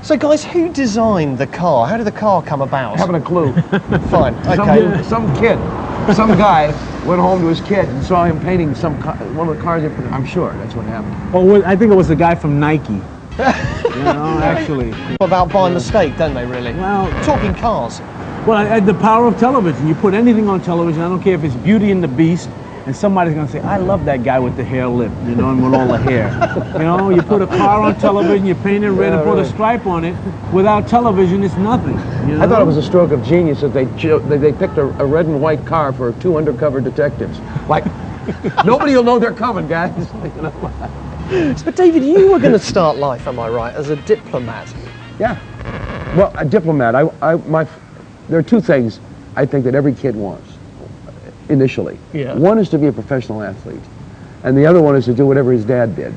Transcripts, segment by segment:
So guys, who designed the car? How did the car come about? I haven't a clue. Fine, okay. Some kid, some guy went home to his kid and saw him painting one of the cars. I'm sure that's what happened. Well, I think it was the guy from Nike. You know, actually. About by mistake, don't they, really? Well, talking cars. Well, the power of television. You put anything on television, I don't care if it's Beauty and the Beast, and somebody's going to say, I love that guy with the hair lip, you know, and with all the hair. You know, you put a car on television, you paint it red and put a stripe on it. Without television, it's nothing. You know? I thought it was a stroke of genius that they picked a red and white car for 2 undercover detectives. Like, nobody will know they're coming, guys. You know? But David, you were going to start life, am I right, as a diplomat? Yeah. Well, a diplomat. There are 2 things I think that every kid wants initially. Yeah. One is to be a professional athlete, and the other one is to do whatever his dad did.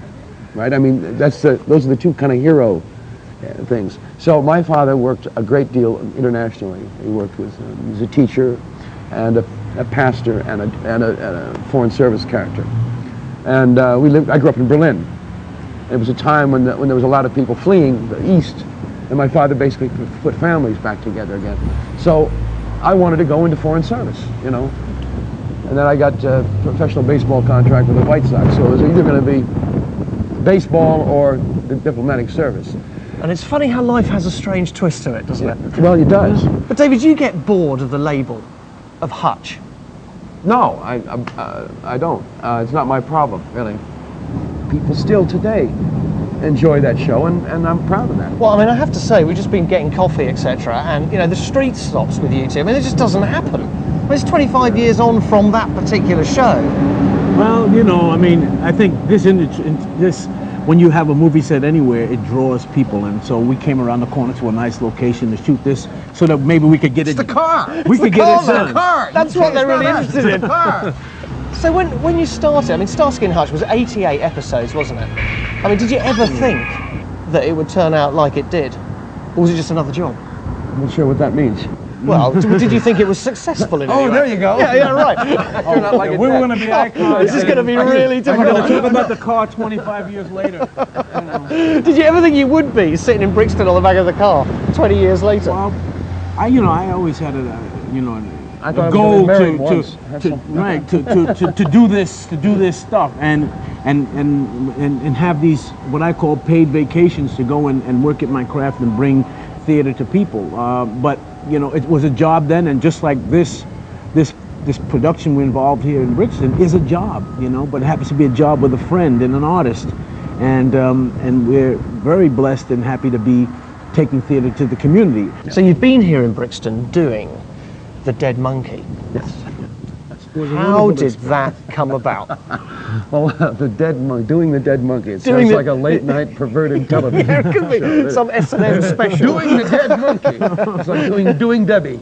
Right? I mean, those are the 2 kind of hero things. So my father worked a great deal internationally. He worked with, he was a teacher and a pastor and a foreign service character. And I grew up in Berlin. It was a time when there was a lot of people fleeing the East, and my father basically put families back together again. So I wanted to go into foreign service, you know. And then I got a professional baseball contract with the White Sox, so it was either going to be baseball or the diplomatic service. And it's funny how life has a strange twist to it, doesn't it? Well, it does. But David, you get bored of the label of Hutch? No, I don't. It's not my problem, really. People still today enjoy that show, and I'm proud of that. Well, I mean, I have to say, we've just been getting coffee, etc., and, you know, the street stops with you two. I mean, it just doesn't happen. I mean, it's 25 years on from that particular show. Well, you know, I mean, I think this when you have a movie set anywhere, it draws people, and so we came around the corner to a nice location to shoot this, so that maybe we could get it. It's the car. We could get it done. The car. That's what they're really interested in. The car. So when you started, I mean, Starsky and Hutch was 88 episodes, wasn't it? I mean, did you ever think that it would turn out like it did, or was it just another job? I'm not sure what that means. Well, did you think it was successful in any way? Oh, there you go. Yeah, right. Not like We're going to be icons. This is going to be really I'm difficult. going to talk about the car 25 years later. You know. Did you ever think you would be sitting in Brixton on the back of the car 20 years later? Well, I always had a goal to do this stuff and have these what I call paid vacations to go and work at my craft and bring theater to people. But you know, it was a job then, and just like this production we're involved here in Brixton is a job, you know, but it happens to be a job with a friend and an artist, and we're very blessed and happy to be taking theater to the community. So you've been here in Brixton doing The Dead Monkey. Yes. How did that come about? Well, doing the Dead Monkey. It sounds like a late night perverted television. Yeah, it could be some S&M special. Doing the Dead Monkey. It's like doing Debbie.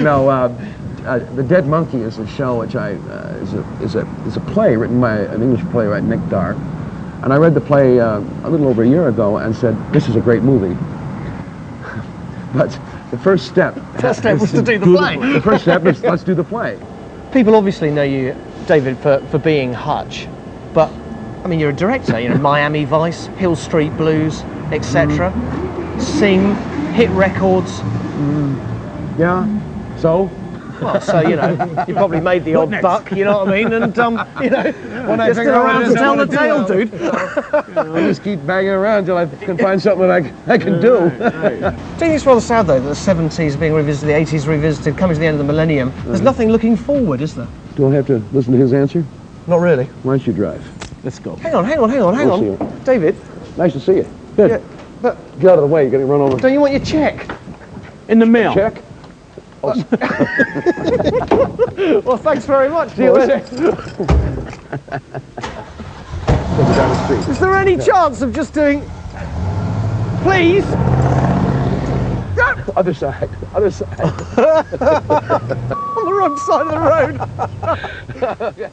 No, The Dead Monkey is a show which is a play written by an English playwright, Nick Dark. And I read the play a little over a year ago and said, this is a great movie. But the first step was to do the play. The first step is let's do the play. People obviously know you, David, for being Hutch, but I mean, you're a director. You know, Miami Vice, Hill Street Blues, etc. Sing, hit records. Yeah. So. Well, so you know, you probably made the odd buck. You know what I mean? And you know, when I just figure around out to tell the tale, dude. I just keep banging around until I can find something I can do. Right. Do you think it's rather sad though that the 70s being revisited, the 80s revisited, coming to the end of the millennium? There's nothing looking forward, is there? Do I have to listen to his answer? Not really. Why don't you drive? Let's go. Hang on. David. Nice to see you. Good. Yeah, but get out of the way. You're going to run over. Don't you want your check? In the mail. Check? Oh. Well, thanks very much. See you later. Is there any chance of just doing... Please? Other side. Other side. On the wrong side of the road.